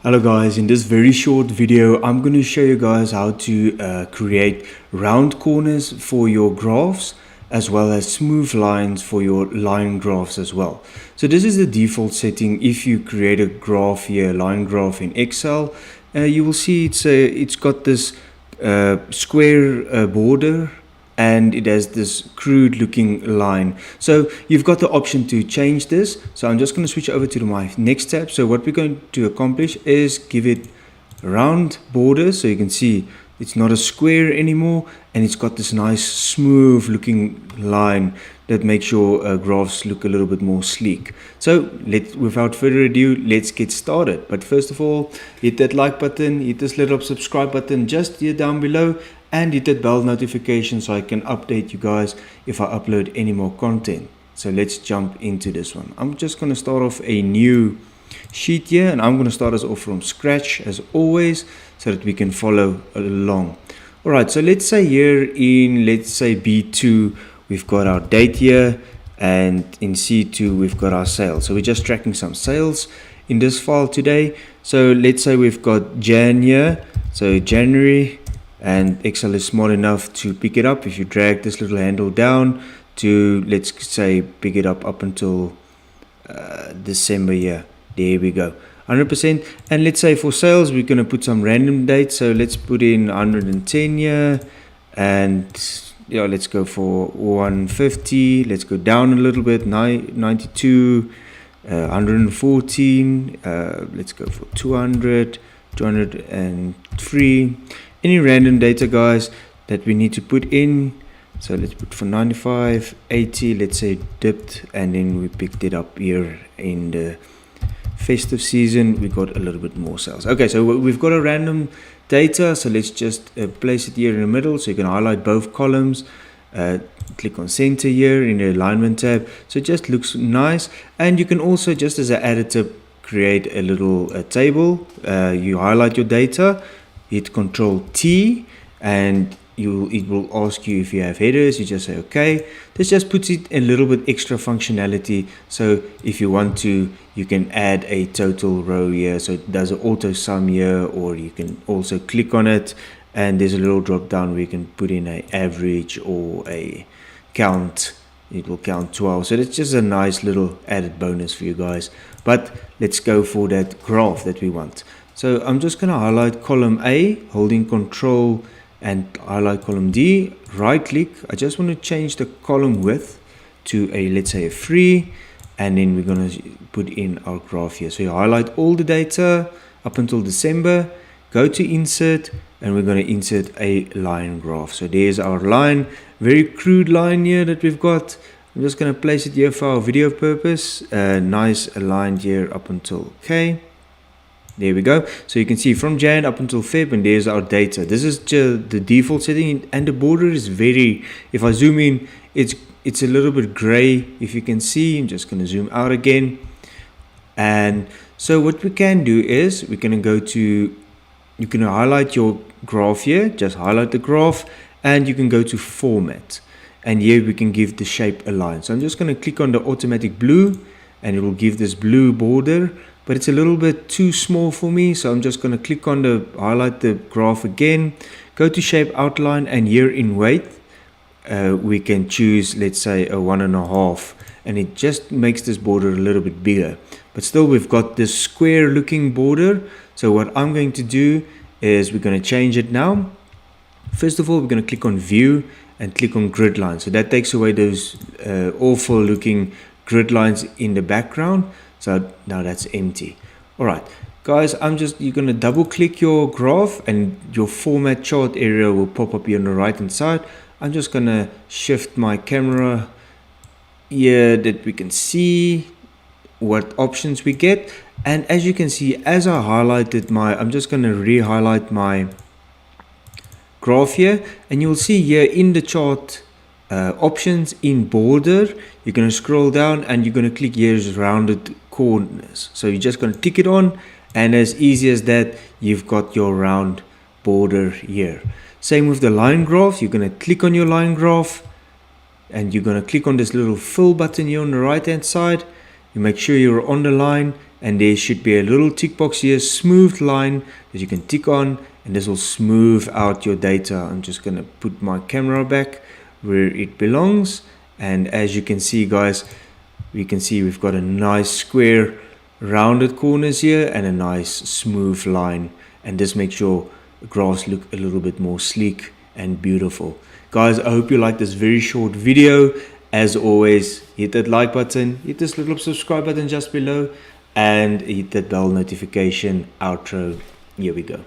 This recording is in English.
Hello guys, in this very short video I'm going to show you guys how to create round corners for your graphs as well as smooth lines for your line graphs as well. So this is the default setting. If you create a graph here, line graph in Excel, you will see it's got this square border and it has this crude looking line. So you've got the option to change this. So I'm just going to switch over to my next tab. So what we're going to accomplish is give it round borders, so you can see it's not a square anymore, and it's got this nice smooth looking line that makes your graphs look a little bit more sleek. So without further ado, let's get started. But first of all, hit that like button, hit this little subscribe button just here down below, and hit that bell notification so I can update you guys if I upload any more content. So let's jump into this one. I'm just going to start off a new sheet here, and I'm going to start us off from scratch as always so that we can follow along. Alright, so let's say here in, let's say B2, we've got our date here, and in C2 we've got our sales. So we're just tracking some sales in this file today. So let's say we've got Jan here, so January, and Excel is smart enough to pick it up if you drag this little handle down to, let's say, pick it up until December here. There we go, 100%. And let's say for sales we're going to put some random dates, so let's put in 110 here, and yeah, let's go for 150. Let's go down a little bit, 92, 114, let's go for 200, 203. Any random data, guys, that we need to put in. So let's put for 95, 80, let's say dipped, and then we picked it up here in the festive season. We got a little bit more sales. Okay, so we've got a random data, so let's just place it here in the middle, so you can highlight both columns. Click on center here in the alignment tab, so it just looks nice. And you can also, just as an added tip, create a little table. You highlight your data, hit Control T, and it will ask you if you have headers. You just say okay. This just puts it a little bit extra functionality, so if you want to, you can add a total row here, so it does an auto sum here, or you can also click on it and there's a little drop down where you can put in an average or a count. It will count 12, so that's just a nice little added bonus for you guys. But let's go for that graph that we want. So I'm just going to highlight column A, holding Control, and highlight column D, right click. I just want to change the column width to a, let's say, a 3, and then we're going to put in our graph here. So you highlight all the data up until December, go to insert, and we're going to insert a line graph. So there's our line, very crude line here that we've got. I'm just going to place it here for our video purpose. Nice aligned here up until K. There we go. So you can see from Jan up until Feb, and there's our data. This is just the default setting, and the border is very, if I zoom in, it's a little bit gray. If you can see, I'm just going to zoom out again. And so what we can do is we're going to go to, you can highlight your graph here, just highlight the graph, and you can go to format, and here we can give the shape a line. So I'm just going to click on the automatic blue, and it will give this blue border, but it's a little bit too small for me, so I'm just going to click on the, highlight the graph again, go to shape outline, and here in weight we can choose, let's say, a 1.5, and it just makes this border a little bit bigger. But still we've got this square looking border. So what I'm going to do is we're going to change it now. First of all, we're going to click on view and click on grid lines, so that takes away those awful looking grid lines in the background. So now that's empty. All right, guys, you're going to double click your graph, and your format chart area will pop up here on the right hand side. I'm just going to shift my camera here that we can see what options we get. And as you can see, as I highlighted I'm just going to re-highlight my graph here, and you'll see here in the chart options in border, you're going to scroll down and you're going to click here's rounded corners. So you're just going to tick it on, and as easy as that, you've got your round border here. Same with the line graph. You're going to click on your line graph, and you're going to click on this little fill button here on the right hand side. You make sure you're on the line, and there should be a little tick box here, smooth line that you can tick on, and this will smooth out your data. I'm just going to put my camera back where it belongs, and as you can see guys, we can see we've got a nice square rounded corners here and a nice smooth line, and this makes your graphs look a little bit more sleek and beautiful. Guys, I hope you like this very short video. As always, hit that like button, hit this little subscribe button just below, and hit that bell notification outro. Here we go.